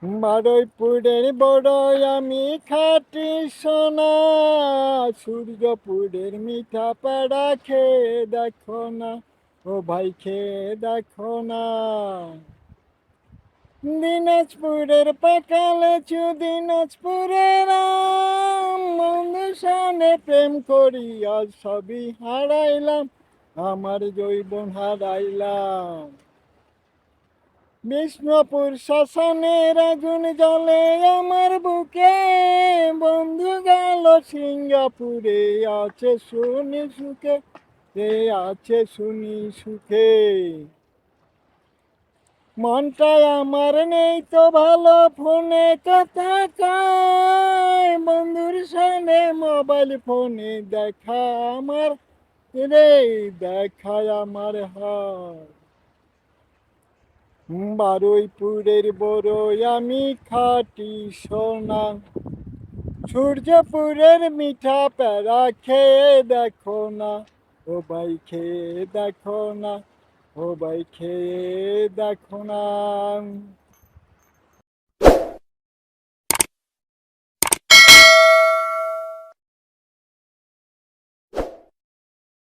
বারুইপুরের বড়ই আমি খাঁটি সোনা, সূর্যপুরের মিঠা পেড়া খেয়ে দেখো না, ও ভাই খেয়ে দেখো না। দিনাজপুরের পাকা লেচু, দিনাজপুরের আম, বন্ধু সানে প্রেম করিয়া সবই হারাইলাম, আমার যৌবন হারাইলাম। বিষ্ণুপুর শ্মশানের আগুন জ্বলে আমার বুকে, বন্ধু গেল সিঙ্গাপুরে আছে শুনি সুখে, রে আছে শুনি সুখে। মনটা আমার নেই তো ভালো, ফোনে কথা কয়, বন্ধুর সামনে মোবাইল ফোনে দেখা আমার, রে দেখায় আমার হয়। বারুইপুরের বড়ই আমি খাঁটি সোনা, সূর্যপুরের মিঠা প্যারা খেয়ে দেখো না, ও ভাই খেয়ে দেখো না, ও ভাই খেয়ে দেখো না।